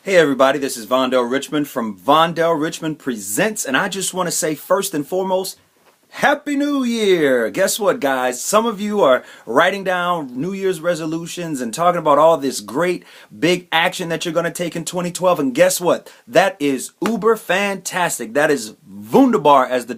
Hey everybody, this is Vondell Richmond from Vondell Richmond Presents, and I just want to say first and foremost, Happy New Year! Guess what, guys? Some of you are writing down New Year's resolutions and talking about all this great big action that you're going to take in 2012, and guess what? That is uber fantastic. That is wunderbar, as the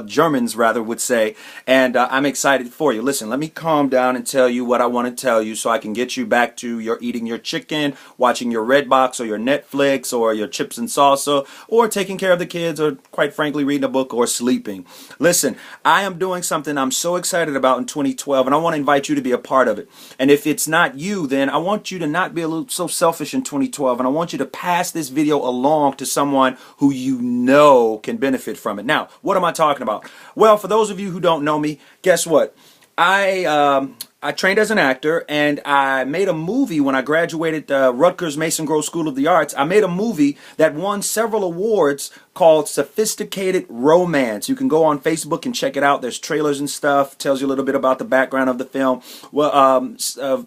Germans rather would say, and I'm excited for you. Listen, let me calm down and tell you what I want to tell you so I can get you back to your eating your chicken, watching your Redbox or your Netflix or your chips and salsa, or taking care of the kids, or quite frankly reading a book or sleeping. Listen, I am doing something I'm so excited about in 2012, and I want to invite you to be a part of it. And if it's not you, then I want you to not be a little so selfish in 2012, and I want you to pass this video along to someone who you know can benefit from it. Now, what am I talking about? Well, for those of you who don't know me, guess what? I trained as an actor, and I made a movie when I graduated Rutgers Mason Grove School of the Arts. I made a movie that won several awards called Sophisticated Romance. You can go on Facebook and check it out. There's trailers and stuff. Tells you a little bit about the background of the film. Well,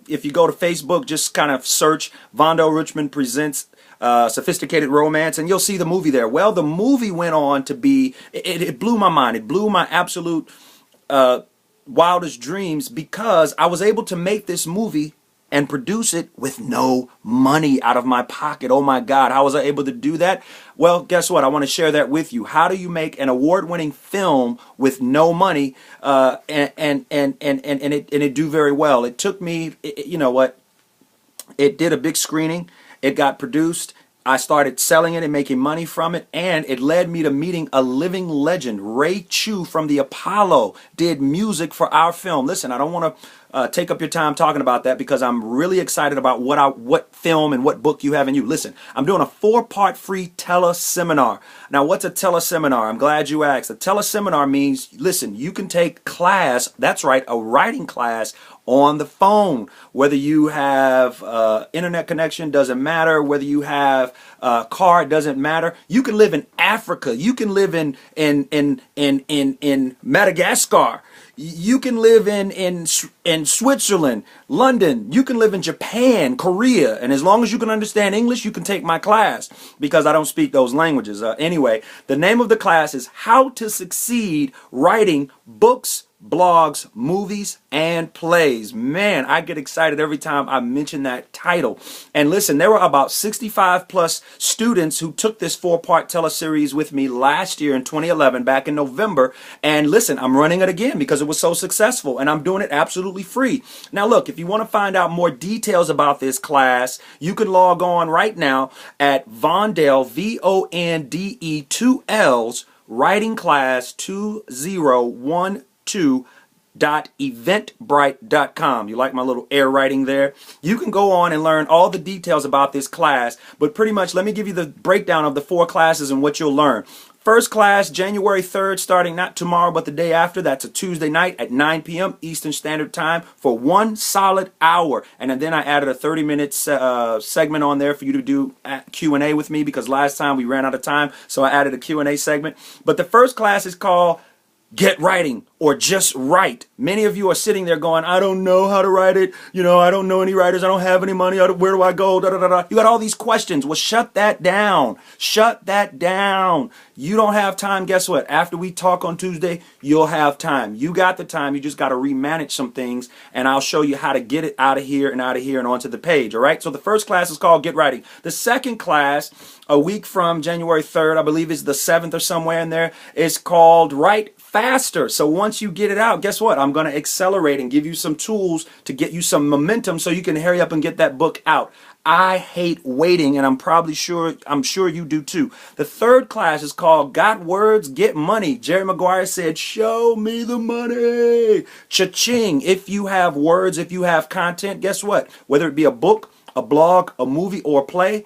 if you go to Facebook, just kind of search Vondell Richmond Presents Sophisticated Romance, and you'll see the movie there. Well, the movie went on to be, it blew my mind. It blew my absolute wildest dreams, because I was able to make this movie and produce it with no money out of my pocket. Oh my God, how was I able to do that? Well, guess what? I want to share that with you. How do you make an award-winning film with no money and it do very well? It took me, you know what? It did a big screening. It got produced. I started selling it and making money from it, and it led me to meeting a living legend. Ray Chu from the Apollo did music for our film. Listen, I don't want to take up your time talking about that, because I'm really excited about what film and what book you have in you. Listen, I'm doing a 4-part free teleseminar. Now, what's a teleseminar? I'm glad you asked. A teleseminar means, listen, you can take class, that's right, a writing class on the phone. Whether you have internet connection, doesn't matter. Whether you have a car, doesn't matter. You can live in Africa. You can live in Madagascar. You can live in Switzerland, London. You can live in Japan, Korea, and as long as you can understand English, you can take my class, because I don't speak those languages. Anyway, the name of the class is How to Succeed Writing Books, Blogs, Movies, and Plays. Man, I get excited every time I mention that title. And listen, there were about 65 plus students who took this 4-part teleseries with me last year in 2011, back in November. And listen, I'm running it again because it was so successful, and I'm doing it absolutely free. Now look, if you want to find out more details about this class, you can log on right now at Vondell, V-O-N-D-E 2 L's, Writing Class 2012 .eventbrite.com. You like my little air writing there? You can go on and learn all the details about this class, but pretty much let me give you the breakdown of the 4 classes and what you'll learn. First class, January 3rd, starting not tomorrow but the day after. That's a Tuesday night at 9 p.m. Eastern Standard Time for 1 solid hour. And then I added a 30-minute segment on there for you to do Q&A with me, because last time we ran out of time, so I added a Q&A segment. But the first class is called Get Writing, or Just Write. Many of you are sitting there going, I don't know how to write it. You know, I don't know any writers. I don't have any money. Where do I go? Da, da, da, da. You got all these questions. Well, shut that down. Shut that down. You don't have time. Guess what? After we talk on Tuesday, you'll have time. You got the time. You just got to remanage some things, and I'll show you how to get it out of here and onto the page. All right? So the first class is called Get Writing. The second class, a week from January 3rd, I believe is the 7th or somewhere in there, is called Write Faster. So once you get it out, guess what? I'm going to accelerate and give you some tools to get you some momentum so you can hurry up and get that book out. I hate waiting, and I'm sure you do too. The third class is called Got Words, Get Money. Jerry Maguire said, show me the money. Cha-ching. If you have words, if you have content, guess what? Whether it be a book, a blog, a movie, or a play,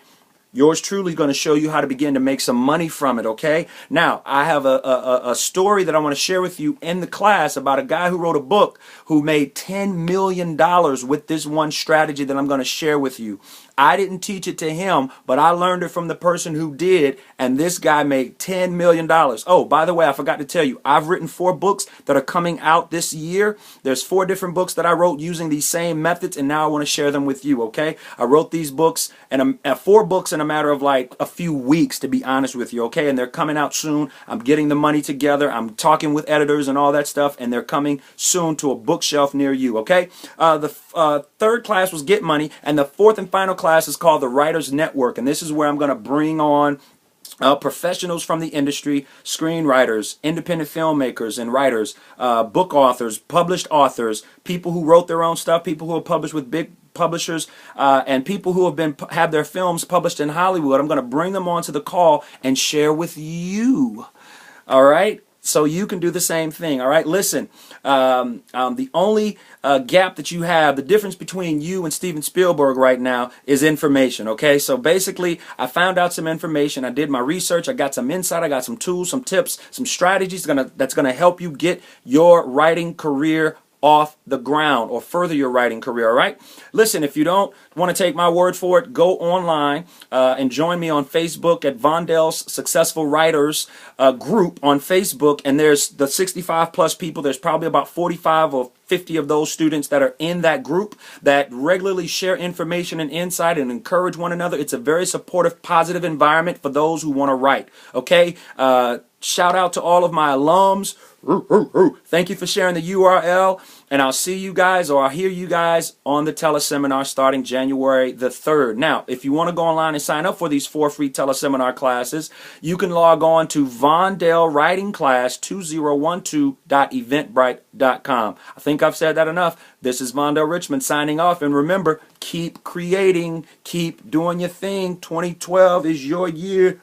yours truly is going to show you how to begin to make some money from it, okay? Now, I have a story that I want to share with you in the class about a guy who wrote a book who made $10 million with this one strategy that I'm going to share with you. I didn't teach it to him, but I learned it from the person who did, and this guy made $10 million. Oh, by the way, I forgot to tell you, I've written 4 books that are coming out this year. There's 4 different books that I wrote using these same methods, and now I want to share them with you, okay? I wrote these books, and 4 books in a matter of like a few weeks, to be honest with you, okay? And they're coming out soon. I'm getting the money together. I'm talking with editors and all that stuff, and they're coming soon to a bookshelf near you, okay? The 3rd class was Get Money, and the 4th and final class is called the Writers Network, and this is where I'm going to bring on professionals from the industry, screenwriters, independent filmmakers and writers, book authors, published authors, people who wrote their own stuff, people who are published with big publishers, and people who have their films published in Hollywood. I'm going to bring them onto the call and share with you. All right? So you can do the same thing, all right? Listen, the only gap that you have, the difference between you and Steven Spielberg right now is information, okay? So basically, I found out some information. I did my research. I got some insight. I got some tools, some tips, some strategies that's gonna help you get your writing career off the ground or further your writing career, all right? Listen, if you don't want to take my word for it, go online and join me on Facebook at Vondell's Successful Writers group on Facebook, and there's the 65 plus people. There's probably about 45 or 50 of those students that are in that group that regularly share information and insight and encourage one another. It's a very supportive, positive environment for those who want to write, okay? Shout out to all of my alums. Thank you for sharing the URL, and I'll see you guys, or I'll hear you guys on the teleseminar starting January the 3rd. Now, if you want to go online and sign up for these 4 free teleseminar classes, you can log on to VondellWritingClass2012.eventbrite.com. I think I've said that enough. This is Vondell Richmond signing off, and remember, keep creating, keep doing your thing. 2012 is your year.